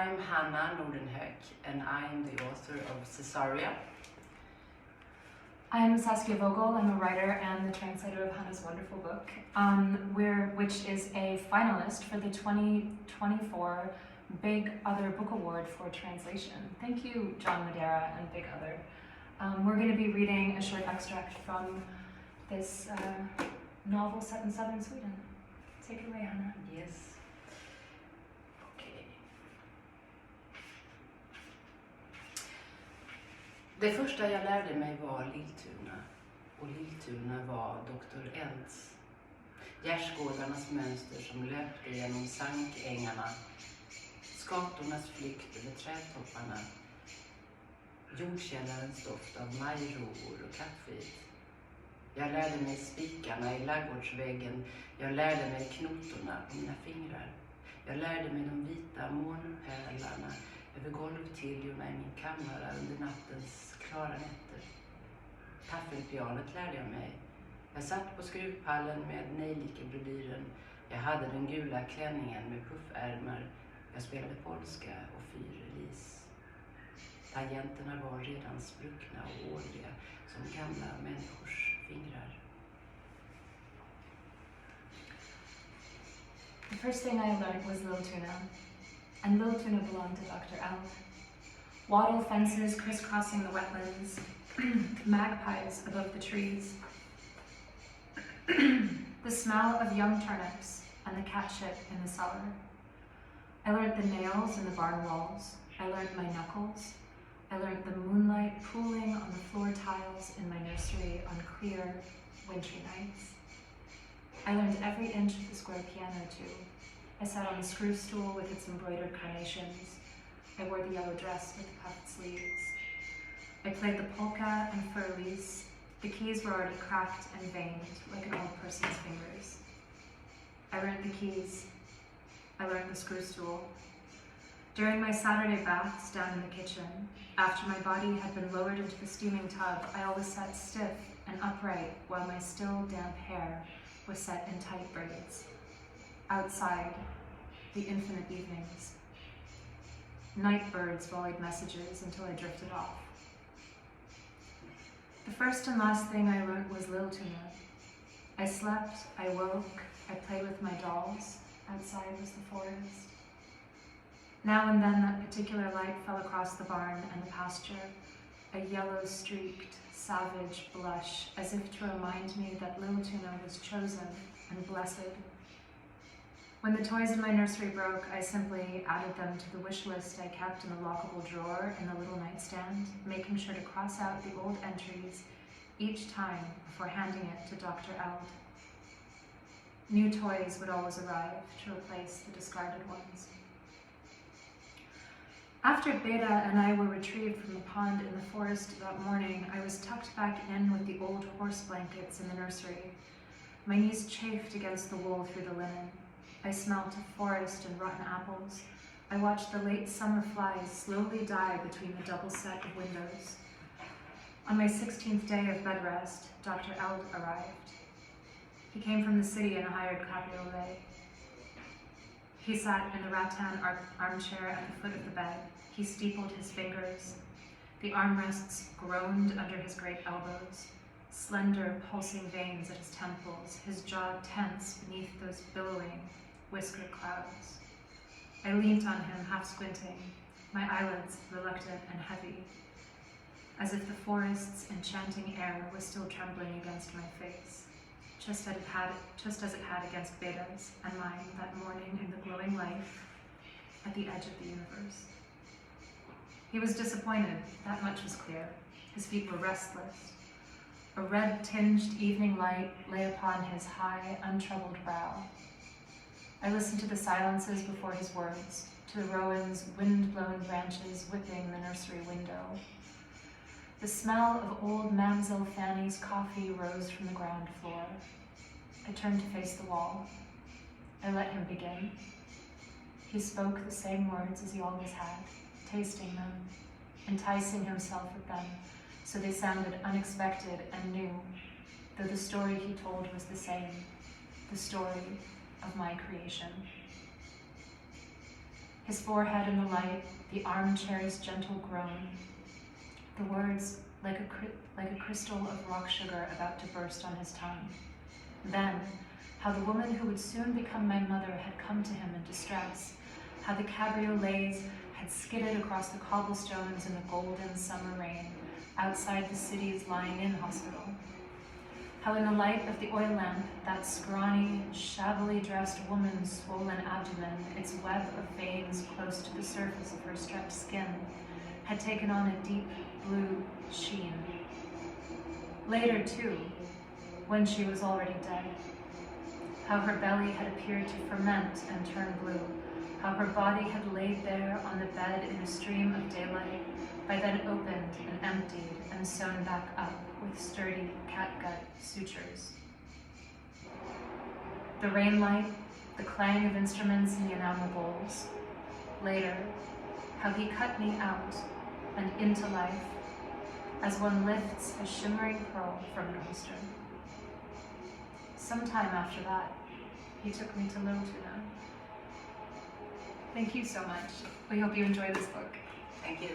I'm Hanna Nordenhök, and I am the author of CAESARIA. I'm Saskia Vogel. I'm a writer and the translator of Hanna's wonderful book, which is a finalist for the 2024 Big Other Book Award for Translation. Thank you, John Madeira and Big Other. We're going to be reading a short extract from this novel set in southern Sweden. Take it away, Hanna. Yes. Det första jag lärde mig var Lilltuna, och Lilltuna var Dr. Elds. Gärdsgårdarnas mönster som löpte genom sankängarna, skatornas flykt över trädtopparna, jordkällarens doft av majrovor och kattfit. Jag lärde mig spikarna i laggårdsväggen, jag lärde mig knotorna på mina fingrar. Jag lärde mig de vita månpärlarna över golvtiljorna i min kammare under nattens klara nätter. Taffelpianet lärde jag mig. Jag satt på skruvpallen med nejlikebrodyren. Jag hade den gula klänningen med puffärmar. Jag spelade polska och fyrlis. Tangenterna var redan spruckna och åriga som gamla människors fingrar. The first thing I learned was Lilltuna, and Lilltuna belonged to Dr. Eld. Wattle fences crisscrossing the wetlands, magpies above the trees, the smell of young turnips and the cat shit in the cellar. I learned the nails in the barn walls. I learned my knuckles. I learned the moonlight pooling on the floor tiles in my nursery on clear, wintry nights. I learned every inch of the square piano too. I sat on the screw stool with its embroidered carnations. I wore the yellow dress with the puffed sleeves. I played the polka and furlies. The keys were already cracked and veined like an old person's fingers. I learned the keys. I learned the screw stool. During my Saturday baths down in the kitchen, after my body had been lowered into the steaming tub, I always sat stiff and upright while my still damp hair was set in tight braids. Outside, the infinite evenings. Night birds volleyed messages until I drifted off. The first and last thing I wrote was Lilltuna. I slept, I woke, I played with my dolls. Outside was the forest. Now and then that particular light fell across the barn and the pasture, a yellow-streaked, savage blush, as if to remind me that Lilltuna was chosen and blessed. When the toys in my nursery broke, I simply added them to the wish list I kept in a lockable drawer in the little nightstand, making sure to cross out the old entries each time before handing it to Dr. Eld. New toys would always arrive to replace the discarded ones. After Beda and I were retrieved from the pond in the forest that morning, I was tucked back in with the old horse blankets in the nursery. My knees chafed against the wool through the linen. I smelt of forest and rotten apples. I watched the late summer flies slowly die between the double set of windows. On my 16th day of bed rest, Dr. Eld arrived. He came from the city in a hired cabriolet. He sat in the rattan armchair at the foot of the bed. He steepled his fingers. The armrests groaned under his great elbows. Slender, pulsing veins at his temples, his jaw tense beneath those billowing, whiskered clouds. I leaned on him, half squinting, my eyelids reluctant and heavy, as if the forest's enchanting air was still trembling against my face, just as it had against Beda's and mine that morning in the glowing light at the edge of the universe. He was disappointed, that much was clear. His feet were restless. A red-tinged evening light lay upon his high, untroubled brow. I listened to the silences before his words, to the rowan's wind-blown branches whipping the nursery window. The smell of old Mamselle Fanny's coffee rose from the ground floor. I turned to face the wall. I let him begin. He spoke the same words as he always had, tasting them, enticing himself with them, so they sounded unexpected and new, though the story he told was the same, the story of my creation. His forehead in the light, the armchair's gentle groan, the words like a crystal of rock sugar about to burst on his tongue. Then, how the woman who would soon become my mother had come to him in distress, how the cabriolets had skidded across the cobblestones in the golden summer rain outside the city's lying-in hospital. How in the light of the oil lamp, that scrawny, shabbily dressed woman's swollen abdomen, its web of veins close to the surface of her stretched skin, had taken on a deep blue sheen. Later, too, when she was already dead, how her belly had appeared to ferment and turn blue, how her body had laid there on the bed in a stream of daylight, by then opened and emptied and sewn back up with sturdy catgut sutures. The rain light, the clang of instruments in the enamel bowls. Later, how he cut me out and into life, as one lifts a shimmering pearl from an oyster. Sometime after that, he took me to Little Tuna. Thank you so much. We hope you enjoy this book. Thank you.